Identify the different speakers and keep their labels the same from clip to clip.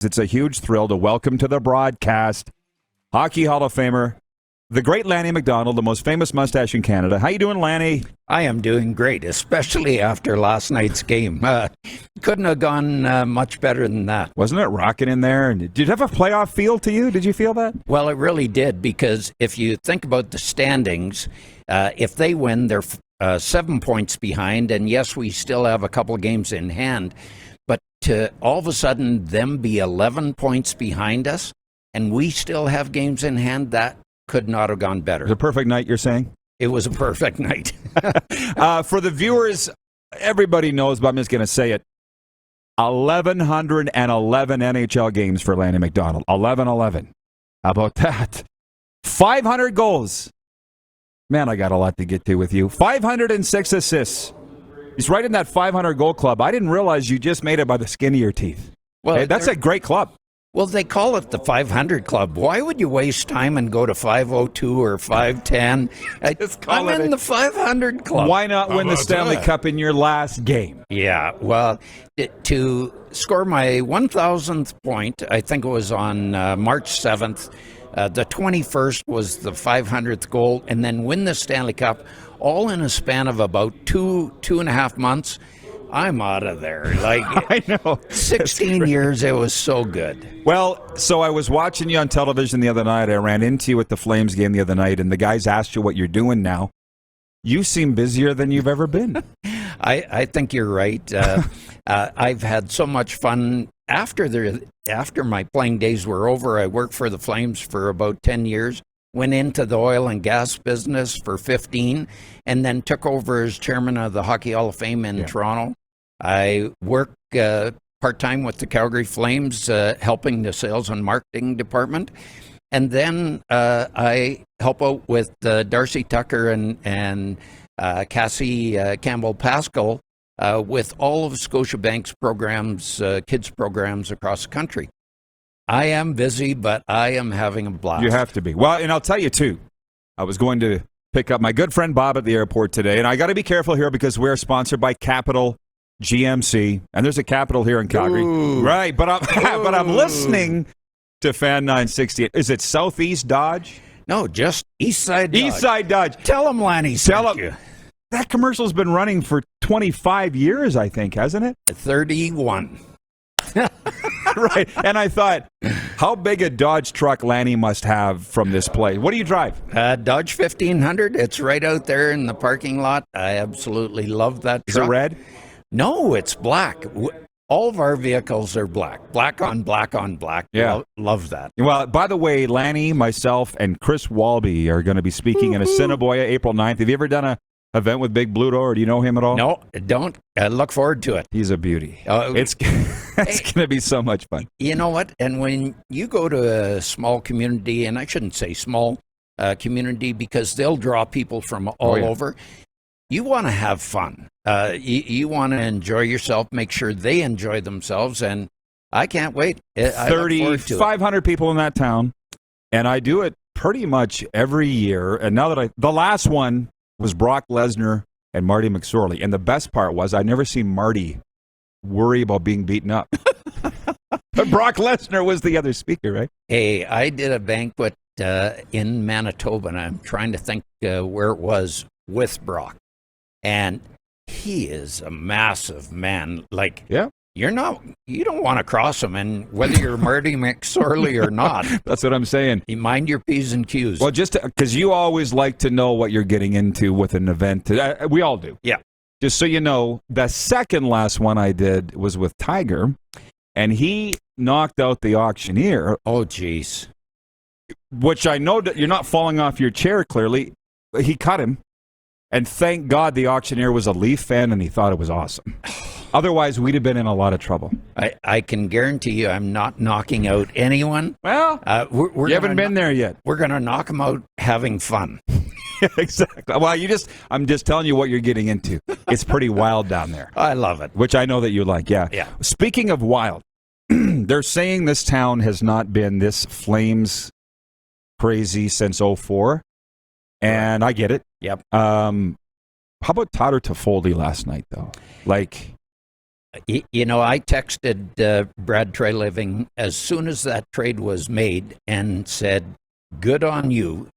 Speaker 1: It's a huge thrill to welcome to the broadcast Hockey Hall of Famer, the great Lanny McDonald, the most famous mustache in Canada. How you doing, Lanny?
Speaker 2: I am doing great, especially after last night's game. Couldn't have gone much better than that.
Speaker 1: Wasn't it rocking in there? Did it have a playoff feel to you? Did you feel that?
Speaker 2: Well, it really did, because if you think about the standings, if they win, they're 7 points behind, and yes, we still have a couple of games in hand, but to all of a sudden them be 11 points behind us, and we still have games in hand, that could not have gone better.
Speaker 1: It was a perfect night, you're saying?
Speaker 2: It was a perfect night.
Speaker 1: For the viewers, everybody knows, but I'm just going to say it. 1,111 NHL games for Lanny McDonald. 11-11. How about that? 500 goals. Man, I got a lot to get to with you. 506 assists. He's right in that 500 goal club. I didn't realize you just made it by the skin of your teeth. Well, hey, that's a great club.
Speaker 2: Well, they call it the 500 Club. Why would you waste time and go to 502 or 510? I'm in the 500 Club.
Speaker 1: Why not win the Stanley Cup in your last game?
Speaker 2: Yeah, well, to score my 1,000th point, I think it was on March 7th. The 21st was the 500th goal, and then win the Stanley Cup, all in a span of about two and a half months. I'm out of there. Like,
Speaker 1: I know.
Speaker 2: 16 years, it was so good.
Speaker 1: Well, so I was watching you on television the other night. I ran into you at the Flames game the other night, and the guys asked you what you're doing now. You seem busier than you've ever been.
Speaker 2: I think you're right. I've had so much fun. After my playing days were over, I worked for the Flames for about 10 years. Went into the oil and gas business for 15, and then took over as chairman of the Hockey Hall of Fame in Toronto. I work part-time with the Calgary Flames, helping the sales and marketing department. And then I help out with Darcy Tucker and Cassie Campbell-Pascal with all of Scotiabank's programs, kids programs across the country. I am busy, but I am having a blast.
Speaker 1: You have to be. Well, and I'll tell you, too, I was going to pick up my good friend Bob at the airport today, and I got to be careful here because we're sponsored by Capital GMC, and there's a Capital here in Calgary.
Speaker 2: Ooh.
Speaker 1: Right, but I'm listening to Fan 968. Is it Southeast Dodge?
Speaker 2: No, just East Side Dodge.
Speaker 1: East Side Dodge.
Speaker 2: Tell them, Lanny,
Speaker 1: Tell
Speaker 2: you.
Speaker 1: That commercial's been running for 25 years, I think, hasn't it?
Speaker 2: 31.
Speaker 1: Right, and I thought, how big a Dodge truck Lanny must have from this place? What do you drive?
Speaker 2: Dodge 1500. It's right out there in the parking lot. I absolutely love that truck.
Speaker 1: Is it red?
Speaker 2: No, it's black. All of our vehicles are black. Black on black on black.
Speaker 1: Yeah.
Speaker 2: Love that.
Speaker 1: Well, by the way, Lanny, myself, and Chris Walby are going to be speaking in Assiniboia April 9th. Have you ever done a event with Big Bluto, or do you know him at all?
Speaker 2: No, don't. I look forward to it.
Speaker 1: He's a beauty. It's going to be so much fun.
Speaker 2: You know what? And when you go to a small community, and I shouldn't say small community because they'll draw people from all over, you want to have fun. You want to enjoy yourself, make sure they enjoy themselves, and I can't wait.
Speaker 1: 3,500 people in that town, and I do it pretty much every year. And now that the last one was Brock Lesnar and Marty McSorley. And the best part was I never seen Marty worry about being beaten up. But Brock Lesnar was the other speaker, right?
Speaker 2: Hey, I did a banquet in Manitoba, and I'm trying to think where it was with Brock. And he is a massive man. Like, you don't want to cross him, and whether you're Marty McSorley or not.
Speaker 1: That's what I'm saying.
Speaker 2: You mind your P's and Q's.
Speaker 1: Well, just because you always like to know what you're getting into with an event. We all do.
Speaker 2: Yeah.
Speaker 1: Just so you know, the second last one I did was with Tiger, and he knocked out the auctioneer.
Speaker 2: Oh, jeez.
Speaker 1: Which I know that you're not falling off your chair, clearly. He cut him, and thank God the auctioneer was a Leaf fan, and he thought it was awesome. Otherwise, we'd have been in a lot of trouble.
Speaker 2: I can guarantee you I'm not knocking out anyone.
Speaker 1: Well, you haven't been there yet.
Speaker 2: We're going to knock them out having fun.
Speaker 1: Exactly. Well, I'm just telling you what you're getting into. It's pretty wild down there.
Speaker 2: I love it.
Speaker 1: Which I know that you like, yeah. Speaking of wild, they're saying this town has not been this Flames crazy since 2004, and I get it.
Speaker 2: Yep.
Speaker 1: How about Tyler Toffoli last night, though? Like,
Speaker 2: I texted Brad Treliving as soon as that trade was made and said, good on you.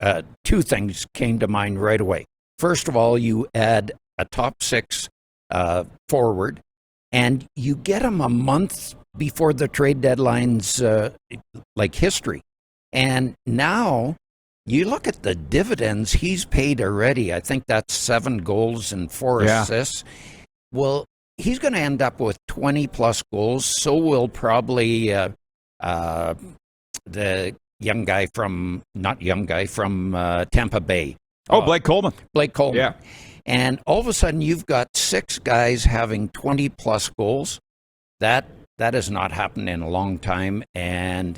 Speaker 2: Two things came to mind right away. First of all, you add a top six forward, and you get him a month before the trade deadline's like history. And now you look at the dividends he's paid already. I think that's 7 goals and 4 assists. Well, he's going to end up with 20-plus goals. So will probably the from Tampa Bay.
Speaker 1: Blake Coleman.
Speaker 2: Blake Coleman.
Speaker 1: Yeah.
Speaker 2: And all of a sudden, you've got 6 guys having 20-plus goals. That has not happened in a long time, and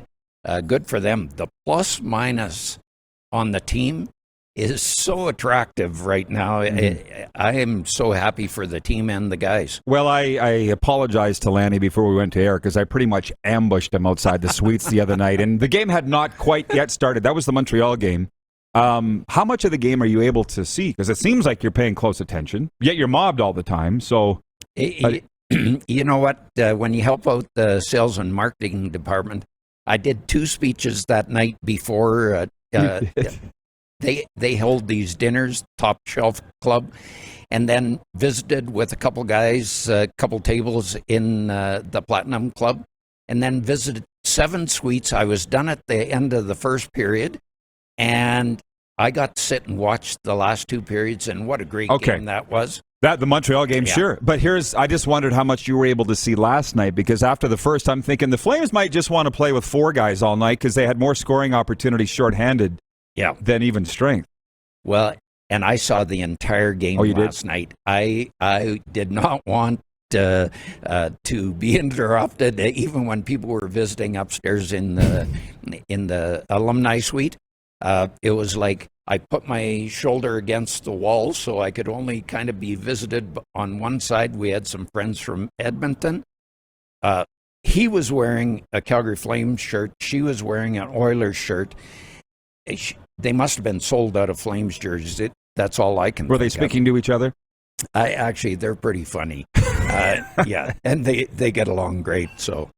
Speaker 2: good for them. The plus-minus on the team is so attractive right now. I am so happy for the team and the guys.
Speaker 1: Well, I apologized to Lanny before we went to air because I pretty much ambushed him outside the suites the other night, and the game had not quite yet started. That was the Montreal game. How much of the game are you able to see? Because it seems like you're paying close attention, yet you're mobbed all the time. So,
Speaker 2: you know what? When you help out the sales and marketing department, I did 2 speeches that night before they hold these dinners, Top Shelf Club, and then visited with a couple guys, a couple tables in the Platinum Club, and then visited 7 suites. I was done at the end of the first period, and I got to sit and watch the last 2 periods, and what a great game that was.
Speaker 1: The Montreal game, sure. But I just wondered how much you were able to see last night, because after the first, I'm thinking the Flames might just want to play with 4 guys all night because they had more scoring opportunities shorthanded than even strength.
Speaker 2: Well, and I saw the entire game last night. I did not want to be interrupted, even when people were visiting upstairs in the Alumni Suite. It was like I put my shoulder against the wall so I could only kind of be visited on one side. We had some friends from Edmonton. He was wearing a Calgary Flames shirt. She was wearing an Oilers shirt. They must have been sold out of Flames jerseys. That's all I can.
Speaker 1: Were they speaking to each other?
Speaker 2: They're pretty funny. And they get along great. So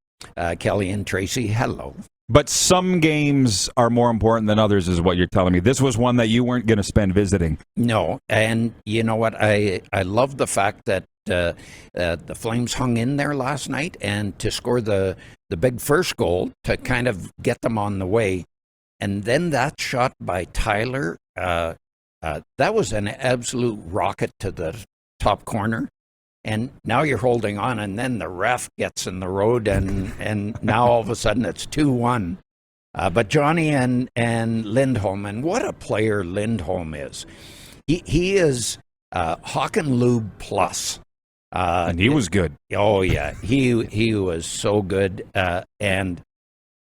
Speaker 2: Kelly and Tracy, hello.
Speaker 1: But some games are more important than others, is what you're telling me. This was one that you weren't going to spend visiting.
Speaker 2: No, and you know what? I love the fact that the Flames hung in there last night, and to score the big first goal to kind of get them on the way. And then that shot by Tyler, that was an absolute rocket to the top corner. And now you're holding on, and then the ref gets in the road, and now all of a sudden it's 2-1. But Johnny and Lindholm, and what a player Lindholm is. He is Hawk and Lube plus.
Speaker 1: And he was good.
Speaker 2: Oh, yeah. He was so good. And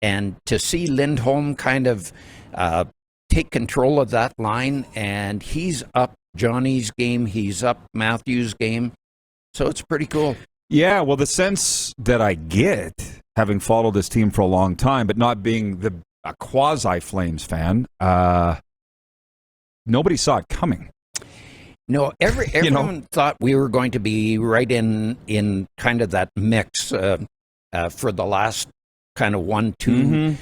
Speaker 2: to see Lindholm kind of take control of that line, and he's up Johnny's game, he's up Matthews' game. So it's pretty cool.
Speaker 1: Yeah, well, the sense that I get, having followed this team for a long time, but not being a quasi-Flames fan, nobody saw it coming.
Speaker 2: No, everyone thought we were going to be right in kind of that mix for the last kind of 1-2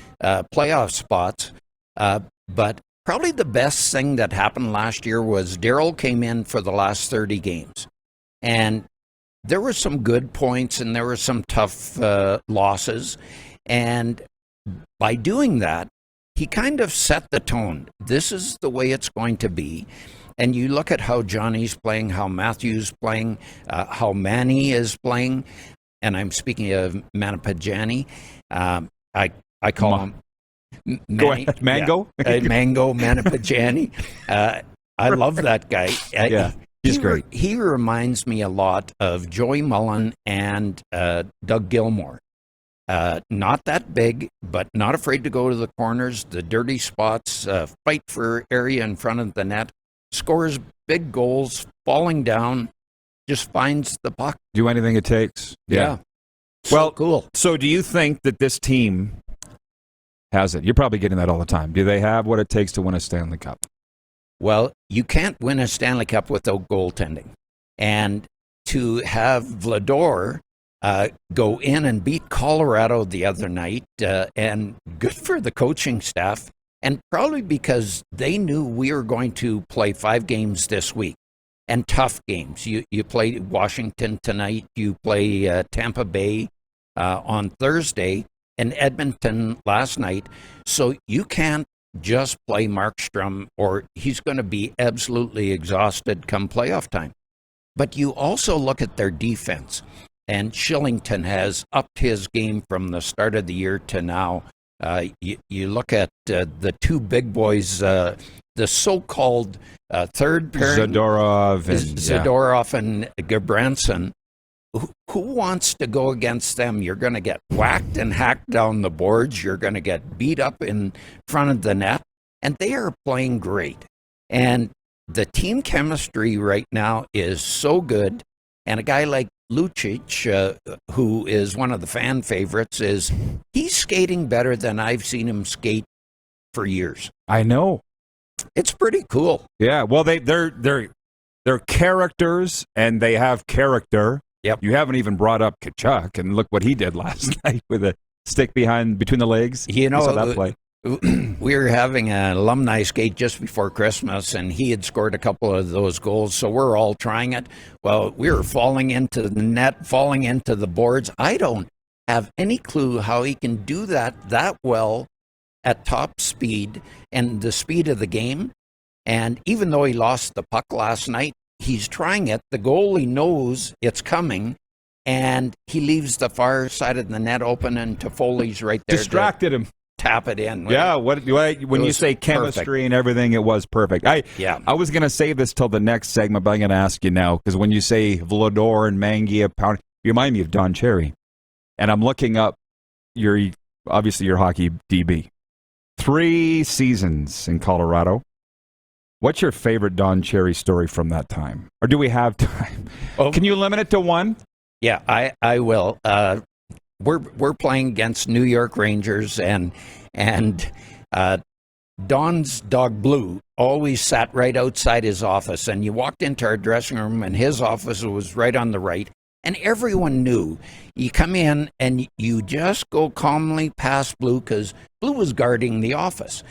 Speaker 2: playoff spots. But probably the best thing that happened last year was Darryl came in for the last 30 games. And there were some good points and there were some tough losses. And by doing that, he kind of set the tone. This is the way it's going to be. And you look at how Johnny's playing, how Matthew's playing, how Manny is playing. And I'm speaking of Manapajani. I call him Manny.
Speaker 1: Go ahead. Mango?
Speaker 2: Yeah, Mango Manapajani. I love that guy.
Speaker 1: Yeah. He's great.
Speaker 2: He reminds me a lot of Joey Mullen and Doug Gilmour. Not that big, but not afraid to go to the corners, the dirty spots, fight for area in front of the net, scores big goals, falling down, just finds the puck.
Speaker 1: Do anything it takes.
Speaker 2: Yeah.
Speaker 1: Well,
Speaker 2: cool.
Speaker 1: So do you think that this team has it? You're probably getting that all the time. Do they have what it takes to win a Stanley Cup?
Speaker 2: Well, you can't win a Stanley Cup without goaltending. And to have Vlador go in and beat Colorado the other night, and good for the coaching staff, and probably because they knew we were going to play 5 games this week, and tough games. You play Washington tonight, you play Tampa Bay on Thursday, and Edmonton last night, so you can't just play Markstrom or he's going to be absolutely exhausted come playoff time. But you also look at their defense, and Shillington has upped his game from the start of the year to now. You look at the 2 big boys, the so-called third pairing, Zadorov and Gabranson. Who wants to go against them? You're going to get whacked and hacked down the boards. You're going to get beat up in front of the net. And they are playing great. And the team chemistry right now is so good. And a guy like Lucic, who is one of the fan favorites, he's skating better than I've seen him skate for years.
Speaker 1: I know.
Speaker 2: It's pretty cool.
Speaker 1: Yeah, well, they're characters, and they have character.
Speaker 2: Yep.
Speaker 1: You haven't even brought up Kachuk, and look what he did last night with a stick between the legs.
Speaker 2: You know,
Speaker 1: that play.
Speaker 2: We were having an alumni skate just before Christmas, and he had scored a couple of those goals, so we're all trying it. Well, we were falling into the net, falling into the boards. I don't have any clue how he can do that well at top speed and the speed of the game. And even though he lost the puck last night, he's trying it. The goalie knows it's coming, and he leaves the far side of the net open, and Toffoli's right there.
Speaker 1: Distracted him.
Speaker 2: Tap it in.
Speaker 1: Yeah, when you say chemistry perfect. And everything, it was perfect. I was going to save this till the next segment, but I'm going to ask you now, because when you say Vlador and Mangia, you remind me of Don Cherry. And I'm looking up your hockey DB. 3 seasons in Colorado. What's your favorite Don Cherry story from that time? Or do we have time? Oh. Can you limit it to 1?
Speaker 2: Yeah, I will. We're playing against New York Rangers, and Don's dog Blue always sat right outside his office, and you walked into our dressing room, and his office was right on the right, and everyone knew. You come in, and you just go calmly past Blue, because Blue was guarding the office.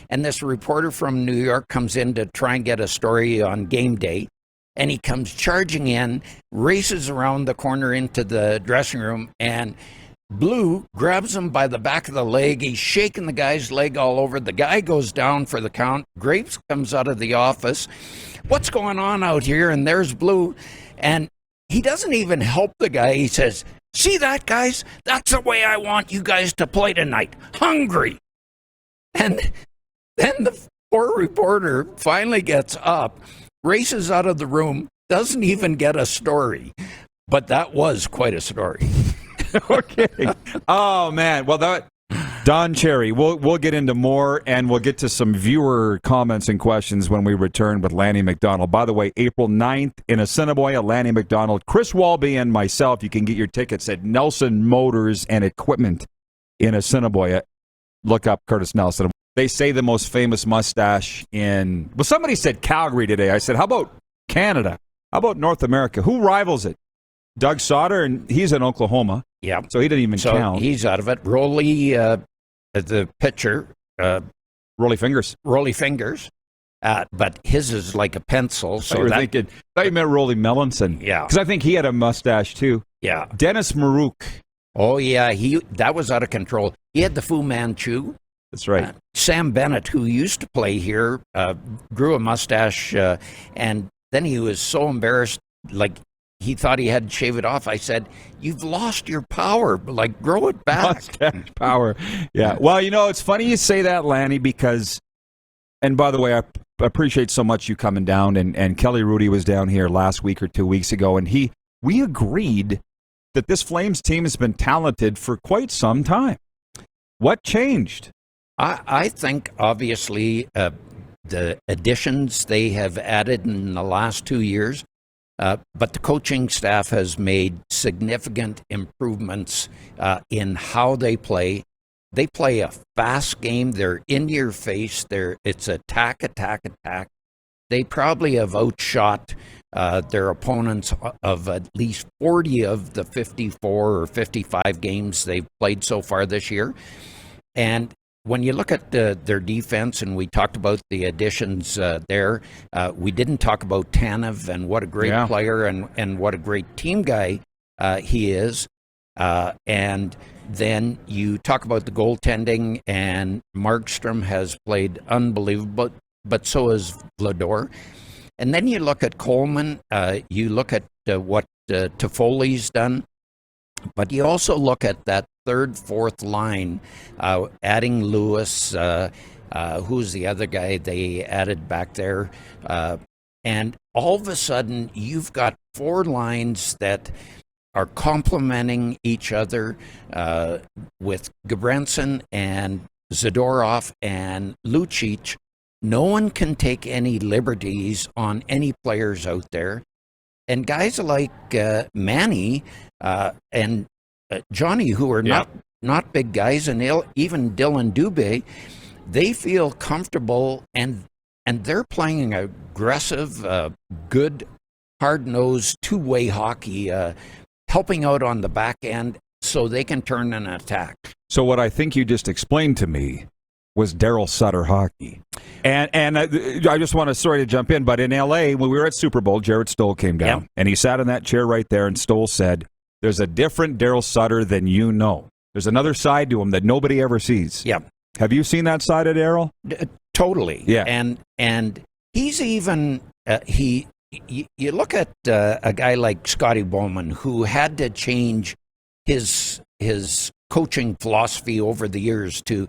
Speaker 2: And this reporter from New York comes in to try and get a story on game day. And he comes charging in, races around the corner into the dressing room, and Blue grabs him by the back of the leg. He's shaking the guy's leg all over. The guy goes down for the count. Grapes comes out of the office. What's going on out here? And there's Blue. And he doesn't even help the guy. He says, "See that, guys? That's the way I want you guys to play tonight. Hungry." And then the poor reporter finally gets up, races out of the room, doesn't even get a story. But that was quite a story.
Speaker 1: Okay. Oh, man. Well, Don Cherry, we'll get into more, and we'll get to some viewer comments and questions when we return with Lanny McDonald. By the way, April 9th in Assiniboia, Lanny McDonald, Chris Walby, and myself. You can get your tickets at Nelson Motors and Equipment in Assiniboia. Look up Curtis Nelson. They say the most famous mustache somebody said Calgary today. I said, how about Canada? How about North America? Who rivals it? Doug Sutter, and he's in Oklahoma.
Speaker 2: Yeah.
Speaker 1: So he didn't even count.
Speaker 2: He's out of it. Rolly, the pitcher.
Speaker 1: Rolly Fingers.
Speaker 2: But his is like a pencil. So
Speaker 1: I thought you meant Rolly Melanson.
Speaker 2: Yeah.
Speaker 1: Because I think he had a mustache too.
Speaker 2: Yeah.
Speaker 1: Dennis Marouk.
Speaker 2: Oh, yeah. That was out of control. He had the Fu Manchu.
Speaker 1: That's right.
Speaker 2: Sam Bennett, who used to play here, grew a mustache, and then he was so embarrassed, like he thought he had to shave it off. I said, "You've lost your power. Like, grow it back."
Speaker 1: Mustache power. Yeah. Well, it's funny you say that, Lanny, because, and by the way, I appreciate so much you coming down, and Kelly Rudy was down here last week or 2 weeks ago, and we agreed that this Flames team has been talented for quite some time. What changed?
Speaker 2: I think, obviously, the additions they have added in the last 2 years, but the coaching staff has made significant improvements in how they play. They play a fast game. They're in your face. It's attack. they probably have outshot their opponents of at least 40 of the 54 or 55 games they've played so far this year. And when you look at their defense, and we talked about the additions there, we didn't talk about Tanev and what a great player and what a great team guy he is. And then you talk about the goaltending, and Markstrom has played unbelievable, but so has Vlador. And then you look at Coleman, you look at what Toffoli's done, but you also look at that third, fourth line, adding Lewis, who's the other guy they added back there. And all of a sudden, you've got four lines that are complementing each other with Gabranson and Zadorov and Lucic. No one can take any liberties on any players out there. And guys like Manny and Johnny, who are not big guys, and even Dylan Dubé, they feel comfortable, and they're playing aggressive, good, hard-nosed, two-way hockey, helping out on the back end so they can turn an attack.
Speaker 1: So what I think you just explained to me was Darryl Sutter hockey. And I just want to, sorry to jump in, but in L.A., when we were at Super Bowl, Jared Stoll came down, and he sat in that chair right there, and Stoll said, there's a different Darryl Sutter than you know. There's another side to him that nobody ever sees.
Speaker 2: Yeah.
Speaker 1: Have you seen that side of Darryl?
Speaker 2: Totally.
Speaker 1: Yeah.
Speaker 2: And he's even, you look at a guy like Scotty Bowman, who had to change his coaching philosophy over the years to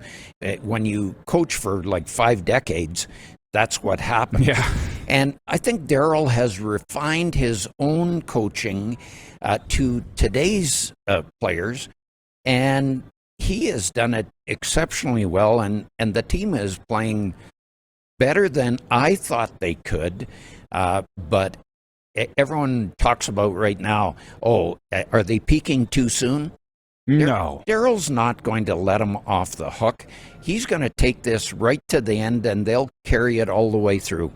Speaker 2: when you coach for like 5 decades, that's what happens.
Speaker 1: Yeah.
Speaker 2: And I think Darryl has refined his own coaching to today's players, and he has done it exceptionally well, and the team is playing better than I thought they could, but everyone talks about right now, are they peaking too soon?
Speaker 1: No.
Speaker 2: Darryl's not going to let him off the hook. He's going to take this right to the end, and they'll carry it all the way through.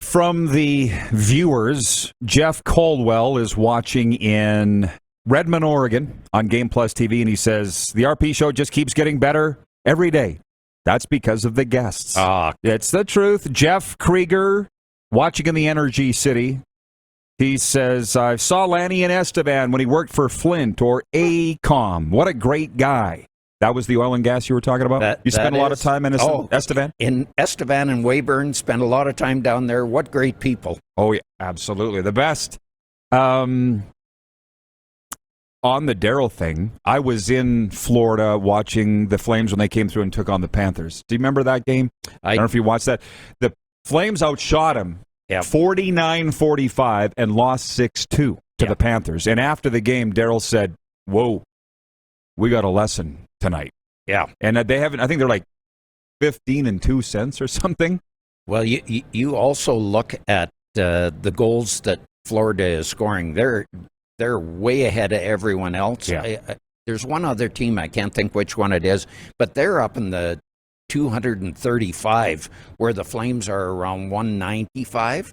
Speaker 1: From the viewers, Jeff Caldwell is watching in Redmond, Oregon on Game Plus TV, and he says, the RP show just keeps getting better every day. That's because of the guests. It's the truth. Jeff Krieger, watching in the Energy City. He says, I saw Lanny in Estevan when he worked for Flint or AECOM. What a great guy. That was the oil and gas you were talking about? You spent a lot of time in Estevan?
Speaker 2: In Estevan and Weyburn, spent a lot of time down there. What great people.
Speaker 1: Oh, yeah, absolutely. The best. On the Darryl thing, I was in Florida watching the Flames when they came through and took on the Panthers. Do you remember that game? I don't know if you watched that. The Flames outshot him 49-45 and lost 6-2 to the Panthers. And after the game, Darryl said, whoa, we got a lesson tonight.
Speaker 2: Yeah.
Speaker 1: And they haven't, I think they're like 15-2 or something.
Speaker 2: Well, you also look at the goals that Florida is scoring. They're way ahead of everyone else.
Speaker 1: Yeah.
Speaker 2: There's one other team, I can't think which one it is, but they're up in the 235, where the Flames are around 195.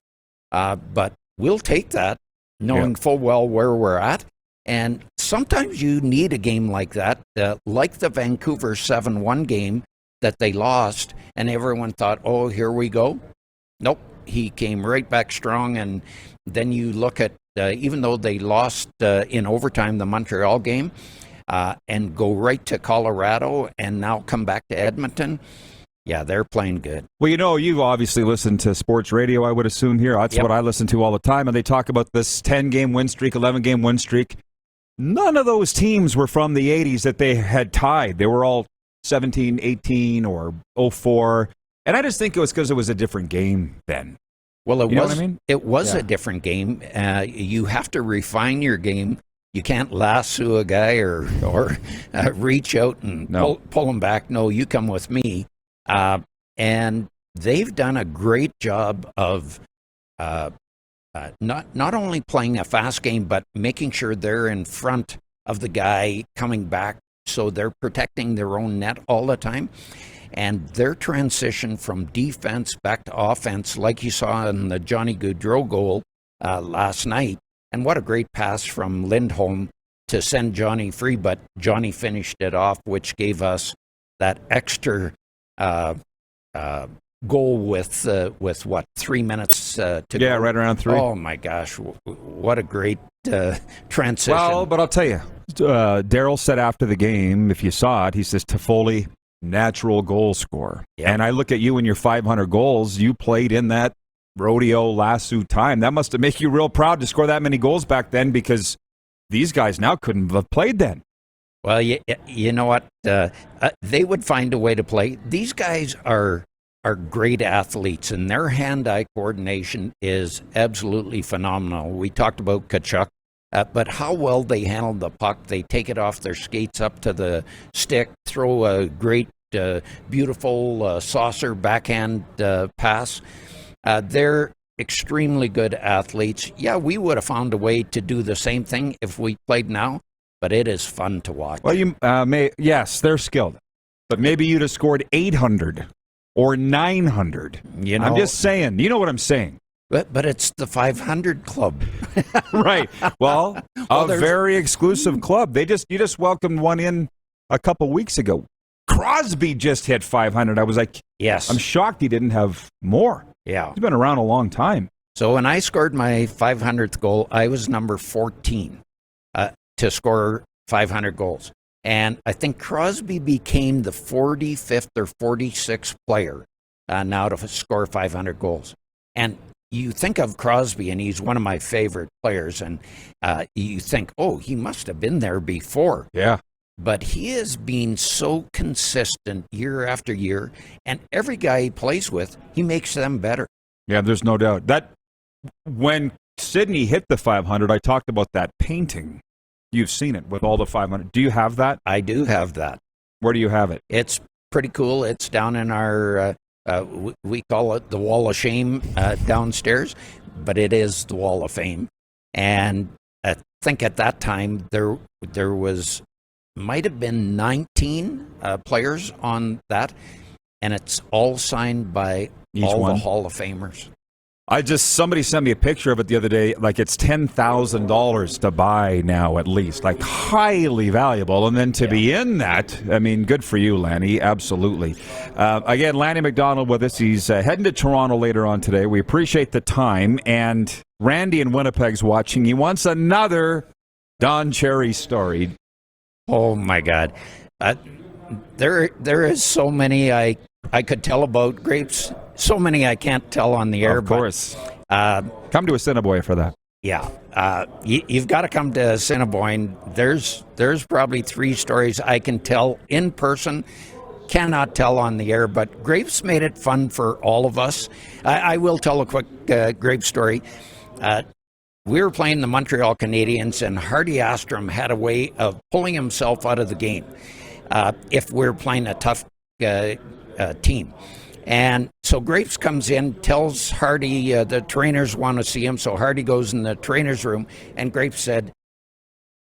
Speaker 2: But we'll take that, knowing full well where we're at. And sometimes you need a game like that, like the Vancouver 7-1 game that they lost, and everyone thought, oh, here we go. Nope, he came right back strong. And then you look at, even though they lost in overtime the Montreal game, and go right to Colorado and now come back to Edmonton. Yeah, they're playing good.
Speaker 1: Well, you obviously listen to sports radio, I would assume, here. That's what I listen to all the time. And they talk about this 10-game win streak, 11-game win streak. None of those teams were from the 80s that they had tied. They were all 17, 18, or 04. And I just think it was because it was a different game then.
Speaker 2: Well, it
Speaker 1: you know what I mean?
Speaker 2: It was a different game. You have to refine your game. You can't lasso a guy or reach out and pull him back. No, you come with me. And they've done a great job of not only playing a fast game, but making sure they're in front of the guy coming back so they're protecting their own net all the time. And their transition from defense back to offense, like you saw in the Johnny Gaudreau goal last night, and what a great pass from Lindholm to send Johnny free, but Johnny finished it off, which gave us that extra goal with what, 3 minutes to go?
Speaker 1: Yeah, right around 3.
Speaker 2: Oh my gosh, what a great transition.
Speaker 1: Well, but I'll tell you, Darryl said after the game, if you saw it, he says Toffoli, natural goal scorer.
Speaker 2: Yeah.
Speaker 1: And I look at you and your 500 goals. You played in that rodeo lasso time. That must have made you real proud to score that many goals back then, because these guys now couldn't have played then.
Speaker 2: Well, you know what? They would find a way to play. These guys are great athletes, and their hand-eye coordination is absolutely phenomenal. We talked about Tkachuk, but how well they handle the puck. They take it off their skates up to the stick, throw a great, beautiful saucer backhand pass. They're extremely good athletes. Yeah, we would have found a way to do the same thing if we played now, but it is fun to watch.
Speaker 1: Well, yes, they're skilled, but maybe you'd have scored 800 or 900.
Speaker 2: You know,
Speaker 1: I'm just saying. You know what I'm saying.
Speaker 2: But it's the 500 club.
Speaker 1: Right. Well, a very exclusive club. You just welcomed one in a couple weeks ago. Crosby just hit 500. I was like,
Speaker 2: yes.
Speaker 1: I'm shocked he didn't have more.
Speaker 2: Yeah.
Speaker 1: He's been around a long time.
Speaker 2: So when I scored my 500th goal, I was number 14 to score 500 goals. And I think Crosby became the 45th or 46th player now to score 500 goals. And you think of Crosby, and he's one of my favorite players, and you think, oh, he must have been there before.
Speaker 1: Yeah.
Speaker 2: But he has been so consistent year after year, and every guy he plays with, he makes them better.
Speaker 1: Yeah, there's no doubt. That when Sidney hit the 500, I talked about that painting. You've seen it with all the 500. Do you have that?
Speaker 2: I do have that.
Speaker 1: Where do you have it?
Speaker 2: It's pretty cool. It's down in our, we call it the Wall of Shame downstairs, but it is the Wall of Fame. And I think at that time there might have been 19 players on that, and it's all signed by
Speaker 1: Each
Speaker 2: all
Speaker 1: one?
Speaker 2: the Hall of Famers.
Speaker 1: Somebody sent me a picture of it the other day. Like, it's $10,000 to buy now, at least. Like, highly valuable. And then to be in that, I mean, good for you, Lanny. Absolutely. Again, Lanny McDonald with us. He's heading to Toronto later on today. We appreciate the time. And Randy in Winnipeg's watching. He wants another Don Cherry story.
Speaker 2: Oh my God, there is so many I could tell about grapes. So many I can't tell on the air.
Speaker 1: Of course. Come to Assiniboia for that.
Speaker 2: Yeah, you've got to come to Assiniboine. There's probably 3 stories I can tell in person, cannot tell on the air, but Grapes made it fun for all of us. I will tell a quick Grape story. We were playing the Montreal Canadiens, and Hardy Astrom had a way of pulling himself out of the game if we're playing a tough team. And so Grapes comes in, tells Hardy the trainers want to see him, so Hardy goes in the trainer's room, and Grapes said,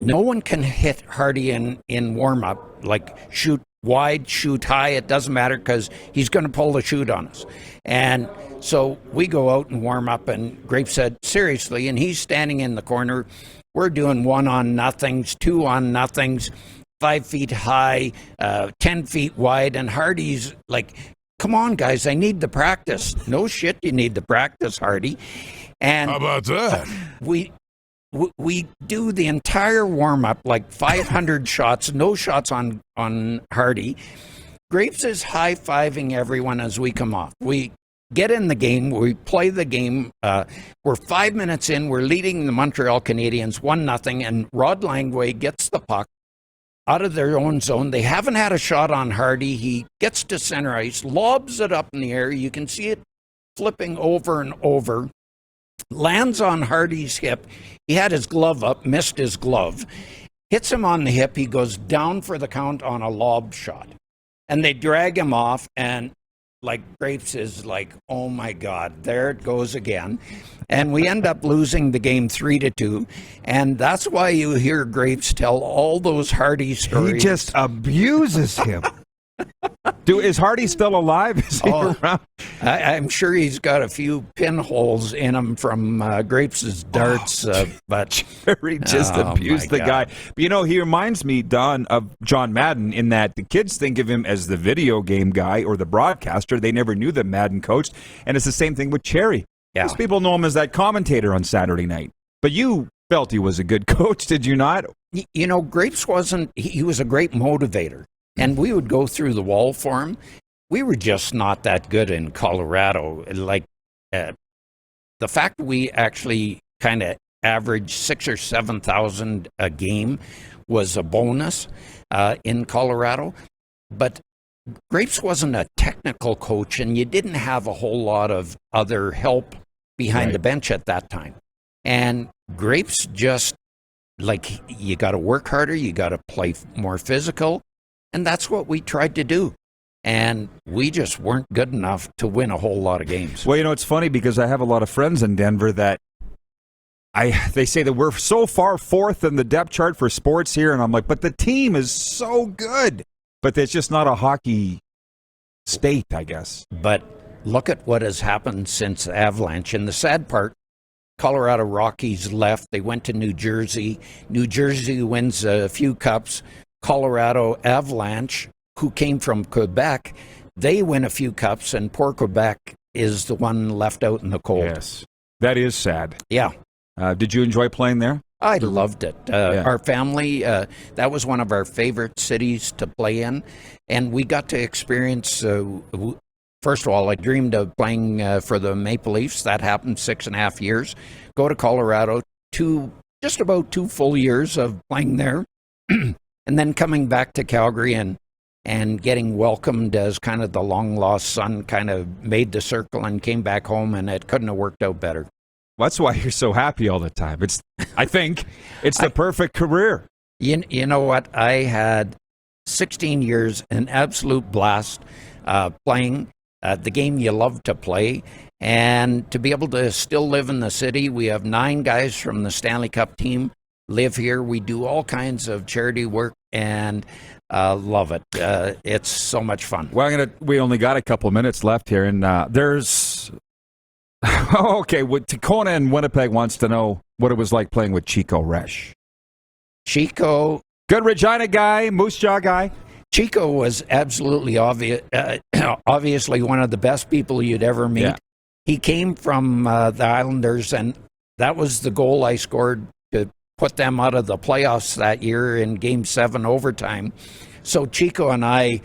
Speaker 2: no one can hit Hardy in warm-up, like shoot wide, shoot high, it doesn't matter because he's going to pull the shoot on us. And so we go out and warm up, and Grapes said, seriously, and he's standing in the corner. We're doing 1-on-nothings, 2-on-nothings, 5 feet high, 10 feet wide, and Hardy's like, come on, guys, I need the practice. No shit, you need the practice, Hardy. And
Speaker 3: how about that?
Speaker 2: We do the entire warm-up, like 500 shots, no shots on Hardy. Grapes is high-fiving everyone as we come off. We get in the game, we play the game. We're 5 minutes in, we're leading the Montreal Canadiens 1-0, and Rod Langway gets the puck out of their own zone. They haven't had a shot on Hardy. He gets to center ice, lobs it up in the air. You can see it flipping over and over. Lands on Hardy's hip. He had his glove up, missed his glove. Hits him on the hip. He goes down for the count on a lob shot. And they drag him off, and like Grapes is like, oh my God, there it goes again. And we end up losing the game 3-2. And that's why you hear Grapes tell all those Hardy stories.
Speaker 3: He just abuses him.
Speaker 1: Is Hardy still alive? Is he around?
Speaker 2: I'm sure he's got a few pinholes in him from Grapes' darts, but
Speaker 1: Jerry just abused the guy. But, he reminds me, Don, of John Madden in that the kids think of him as the video game guy or the broadcaster. They never knew that Madden coached. And it's the same thing with Cherry.
Speaker 2: Yeah.
Speaker 1: Most people know him as that commentator on Saturday night. But you felt he was a good coach, did you not?
Speaker 2: Grapes wasn't, he was a great motivator. And we would go through the wall for him. We were just not that good in Colorado. Like the fact we actually kind of averaged 6,000 or 7,000 a game was a bonus in Colorado. But Grapes wasn't a technical coach, and you didn't have a whole lot of other help behind the bench at that time. And Grapes just, like, you got to work harder, you got to play more physical. And that's what we tried to do. And we just weren't good enough to win a whole lot of games.
Speaker 1: Well, it's funny because I have a lot of friends in Denver that they say that we're so far fourth in the depth chart for sports here. And I'm like, but the team is so good. But it's just not a hockey state, I guess.
Speaker 2: But look at what has happened since Avalanche. And the sad part, Colorado Rockies left. They went to New Jersey. New Jersey wins a few cups. Colorado Avalanche, who came from Quebec, they win a few cups, and poor Quebec is the one left out in the cold.
Speaker 1: Yes, that is sad.
Speaker 2: Yeah.
Speaker 1: Did you enjoy playing there?
Speaker 2: I loved it. Our family, that was one of our favorite cities to play in, and we got to experience, first of all, I dreamed of playing for the Maple Leafs. That happened 6.5 years. Go to Colorado, just about 2 full years of playing there. And then coming back to Calgary and getting welcomed as kind of the long-lost son, kind of made the circle and came back home, and it couldn't have worked out better.
Speaker 1: That's why you're so happy all the time. I think it's the perfect career.
Speaker 2: You know what? I had 16 years, an absolute blast playing the game you love to play. And to be able to still live in the city, we have 9 guys from the Stanley Cup team live here. We do all kinds of charity work and love it. It's so much fun.
Speaker 1: Well, we only got a couple minutes left here, and there's okay. Tacona in Winnipeg wants to know what it was like playing with Chico Resch.
Speaker 2: Chico,
Speaker 1: good Regina guy, Moose Jaw guy.
Speaker 2: Chico was absolutely obviously one of the best people you'd ever meet. Yeah. He came from the Islanders, and that was the goal I scored to put them out of the playoffs that year in Game 7 overtime. So Chico and I,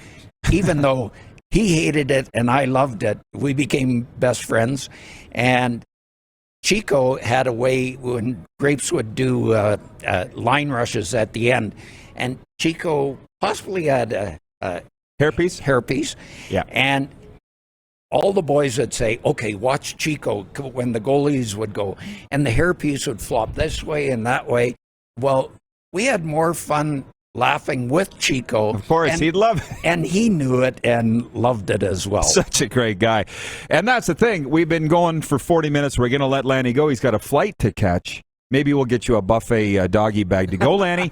Speaker 2: even though he hated it and I loved it, we became best friends. And Chico had a way when Grapes would do line rushes at the end, and Chico possibly had a hairpiece.
Speaker 1: Yeah.
Speaker 2: And all the boys would say, okay, watch Chico, when the goalies would go, and the hairpiece would flop this way and that way. Well, we had more fun laughing with Chico.
Speaker 1: Of course, he'd love it.
Speaker 2: And he knew it and loved it as well.
Speaker 1: Such a great guy. And that's the thing. We've been going for 40 minutes. We're going to let Lanny go. He's got a flight to catch. Maybe we'll get you a buffet doggy bag to go, Lanny.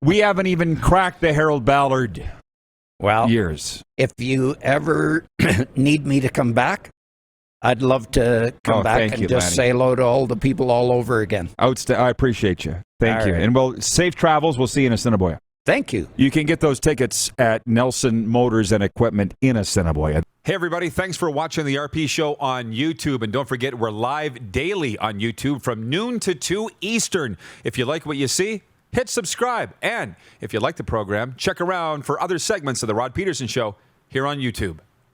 Speaker 1: We haven't even cracked the Harold Ballard years.
Speaker 2: If you ever need me to come back, I'd love to come back and just say hello to all the people all over again.
Speaker 1: I appreciate you. Thank you. Right. And safe travels. We'll see you in Assiniboia.
Speaker 2: Thank you.
Speaker 1: You can get those tickets at Nelson Motors and Equipment in Assiniboia. Hey, everybody. Thanks for watching the RP Show on YouTube. And don't forget, we're live daily on YouTube from noon to 2 Eastern. If you like what you see, hit subscribe. And if you like the program, check around for other segments of The Rod Pedersen Show here on YouTube.